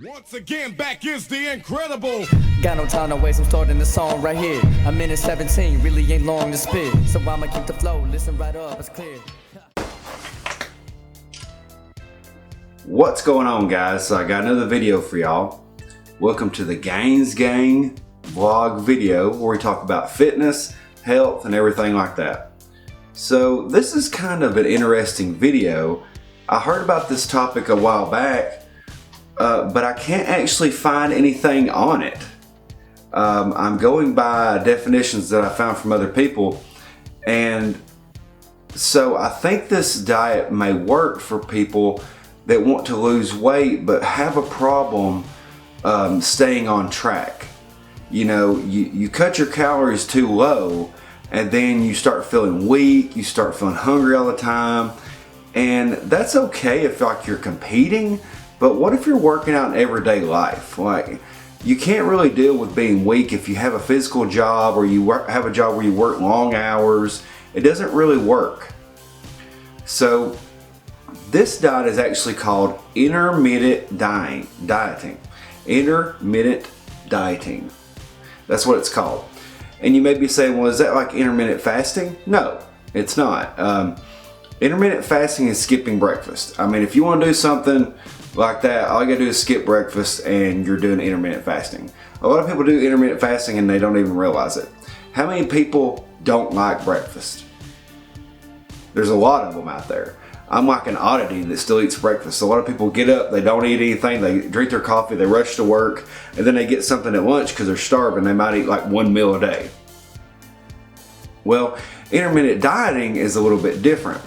Once again, back is the incredible. Got no time to waste, I'm starting the song right here. A minute 17, really ain't long to spit. So I'ma keep the flow, listen right up, it's clear. What's going on, guys? So I got another video for y'all. Welcome to the Gains Gang vlog video where we talk about fitness, health, and everything like that. So this is kind of an interesting video. I heard about this topic a while back, but I can't actually find anything on it. I'm going by definitions that I found from other people, and so I think this diet may work for people that want to lose weight but have a problem staying on track. You know, you cut your calories too low and then you start feeling weak, you start feeling hungry all the time, and that's okay if like you're competing. But what if you're working out in everyday life? Like, you can't really deal with being weak if you have a physical job or you have a job where you work long hours. It doesn't really work. So this diet is actually called intermittent dieting. Intermittent dieting. That's what it's called. And you may be saying, well, is that like intermittent fasting? No, it's not. Intermittent fasting is skipping breakfast. I mean, if you want to do something like that, all you gotta do is skip breakfast and you're doing intermittent fasting. A lot of people do intermittent fasting and they don't even realize it. How many people don't like breakfast? There's a lot of them out there. I'm like an oddity that still eats breakfast. A lot of people get up, they don't eat anything, they drink their coffee, they rush to work, and then they get something at lunch because they're starving. They might eat like one meal a day. Well, intermittent dieting is a little bit different.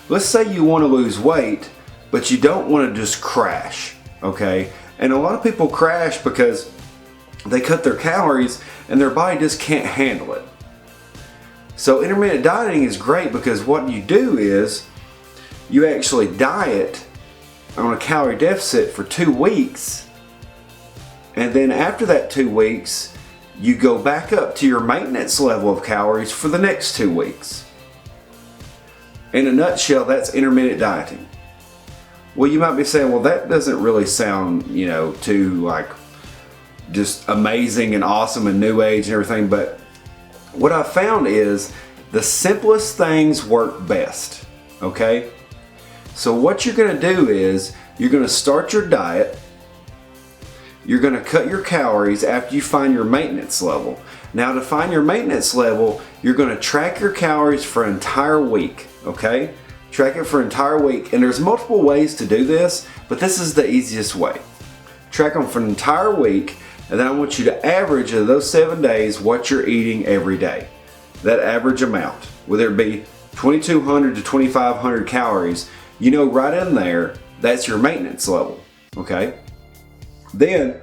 Let's say you want to lose weight, but you don't want to just crash, okay? And a lot of people crash because they cut their calories and their body just can't handle it. So intermittent dieting is great because what you do is you actually diet on a calorie deficit for 2 weeks, and then after that 2 weeks, you go back up to your maintenance level of calories for the next 2 weeks. In a nutshell, that's intermittent dieting. Well, you might be saying, well, that doesn't really sound, you know, too like just amazing and awesome and new age and everything, but what I found is the simplest things work best, okay? So what you're gonna do is you're gonna start your diet, you're gonna cut your calories after you find your maintenance level. Now, to find your maintenance level, you're gonna track your calories for an entire week, okay? Track it for an entire week, and there's multiple ways to do this, but this is the easiest way. Track them for an entire week, and then I want you to average of those 7 days what you're eating every day. That average amount, whether it be 2,200 to 2,500 calories, you know right in there, that's your maintenance level, okay? Then,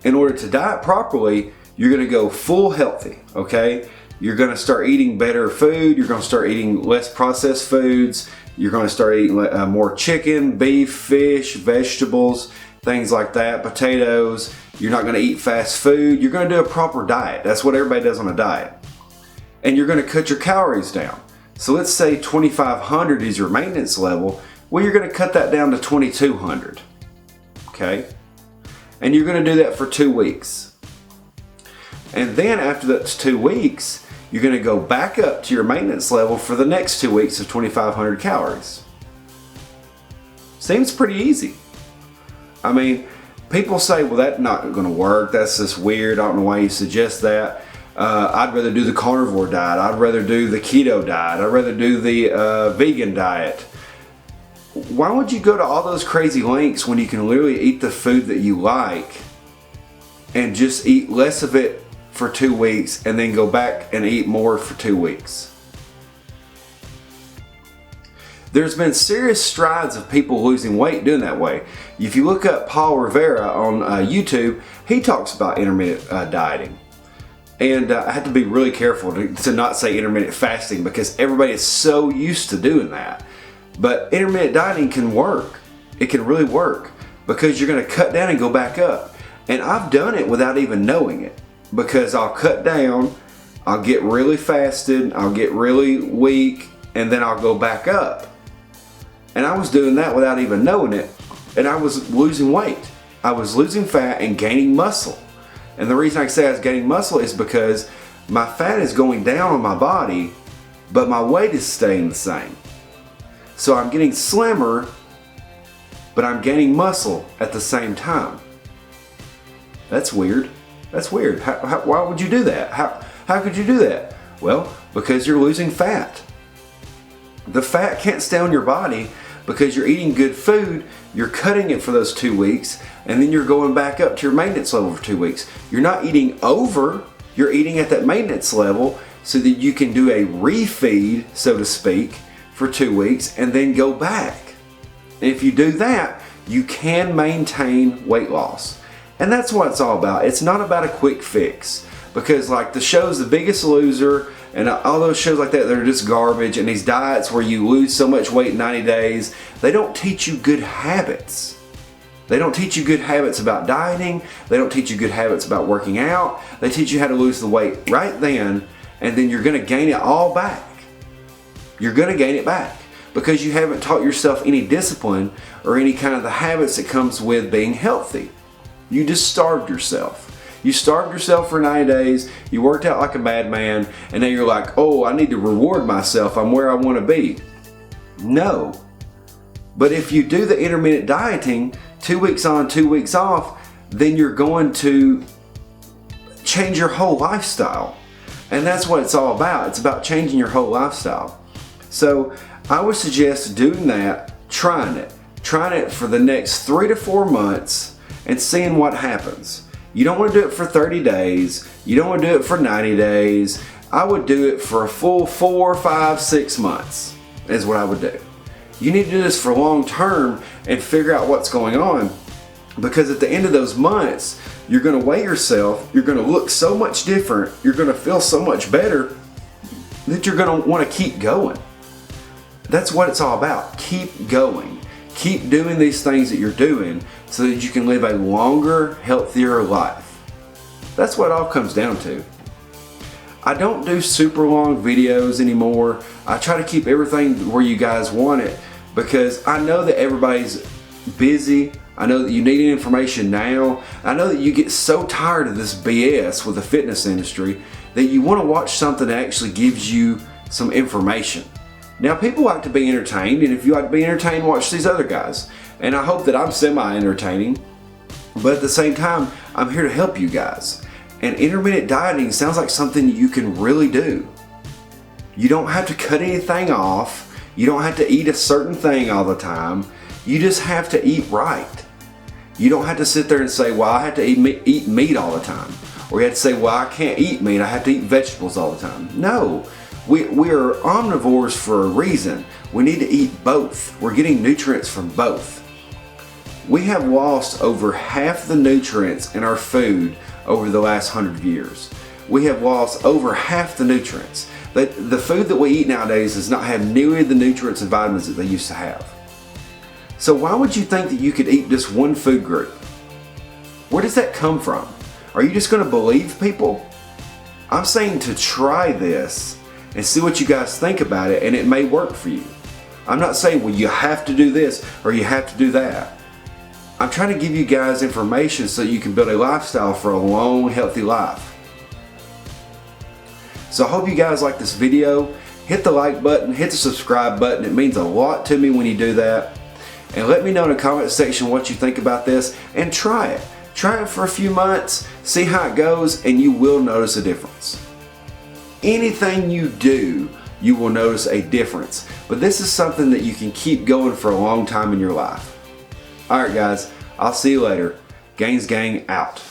in order to diet properly, you're gonna go full healthy, okay? You're gonna start eating better food, you're gonna start eating less processed foods, you're gonna start eating more chicken, beef, fish, vegetables, things like that, potatoes. You're not gonna eat fast food. You're gonna do a proper diet. That's what everybody does on a diet. And you're gonna cut your calories down. So let's say 2,500 is your maintenance level. Well, you're gonna cut that down to 2,200, okay? And you're gonna do that for 2 weeks. And then after that's 2 weeks, you're gonna go back up to your maintenance level for the next 2 weeks of 2,500 calories. Seems pretty easy. I mean, people say, well, that's not gonna work. That's just weird. I don't know why you suggest that. I'd rather do the carnivore diet. I'd rather do the keto diet. I'd rather do the vegan diet. Why would you go to all those crazy lengths when you can literally eat the food that you like and just eat less of it for 2 weeks and then go back and eat more for 2 weeks? There's been serious strides of people losing weight doing that way. If you look up Paul Rivera on YouTube, he talks about intermittent dieting. And I had to be really careful to not say intermittent fasting because everybody is so used to doing that. But intermittent dieting can work. It can really work because you're gonna cut down and go back up. And I've done it without even knowing it, because I'll cut down, I'll get really fasted, I'll get really weak, and then I'll go back up. And I was doing that without even knowing it, and I was losing weight. I was losing fat and gaining muscle. And the reason I say I was gaining muscle is because my fat is going down on my body, but my weight is staying the same. So I'm getting slimmer, but I'm gaining muscle at the same time. That's weird. That's weird. Why would you do that? How could you do that? Well, because you're losing fat. The fat can't stay on your body because you're eating good food, you're cutting it for those 2 weeks, and then you're going back up to your maintenance level for 2 weeks. You're not eating over, you're eating at that maintenance level so that you can do a refeed, so to speak, for 2 weeks and then go back. And if you do that, you can maintain weight loss. And that's what it's all about. It's not about a quick fix, because like the shows The Biggest Loser and all those shows like that, they're just garbage. And these diets where you lose so much weight in 90 days, they don't teach you good habits. They don't teach you good habits about dieting. They don't teach you good habits about working out. They teach you how to lose the weight right then, and then you're going to gain it all back. You're going to gain it back because you haven't taught yourself any discipline or any kind of the habits that comes with being healthy. You just starved yourself. You starved yourself for 90 days, you worked out like a madman, and now you're like, oh, I need to reward myself, I'm where I want to be. No. But if you do the intermittent dieting, 2 weeks on, 2 weeks off, then you're going to change your whole lifestyle. And that's what it's all about. It's about changing your whole lifestyle. So I would suggest doing that, trying it for the next 3 to 4 months and seeing what happens. You don't want to do it for 30 days. You don't want to do it for 90 days. I would do it for a full 4, 5, 6 months is what I would do. You need to do this for long term and figure out what's going on, because at the end of those months, you're going to weigh yourself, you're going to look so much different, you're going to feel so much better that you're going to want to keep going. That's what it's all about. Keep going. Keep doing these things that you're doing so that you can live a longer, healthier life. That's what it all comes down to. I don't do super long videos anymore. I try to keep everything where you guys want it, because I know that everybody's busy. I know that you need information now. I know that you get so tired of this BS with the fitness industry that you want to watch something that actually gives you some information. Now, people like to be entertained, and if you like to be entertained, watch these other guys. And I hope that I'm semi-entertaining, but at the same time, I'm here to help you guys. And intermittent dieting sounds like something you can really do. You don't have to cut anything off. You don't have to eat a certain thing all the time. You just have to eat right. You don't have to sit there and say, well, I have to eat meat all the time. Or you have to say, well, I can't eat meat, I have to eat vegetables all the time. No. We are omnivores for a reason. We need to eat both. We're getting nutrients from both. We have lost over half the nutrients in our food over the last 100 years. We have lost over half the nutrients. The food that we eat nowadays does not have nearly the nutrients and vitamins that they used to have. So why would you think that you could eat just one food group? Where does that come from? Are you just going to believe people? I'm saying to try this and see what you guys think about it, and it may work for you. I'm not saying, well, you have to do this or you have to do that. I'm trying to give you guys information so you can build a lifestyle for a long, healthy life. So I hope you guys like this video. Hit the like button, hit the subscribe button. It means a lot to me when you do that. And let me know in the comment section what you think about this, and try it. Try it for a few months, see how it goes, and you will notice a difference. Anything you do, you will notice a difference. But this is something that you can keep going for a long time in your life. Alright guys, I'll see you later. Gains Gang out.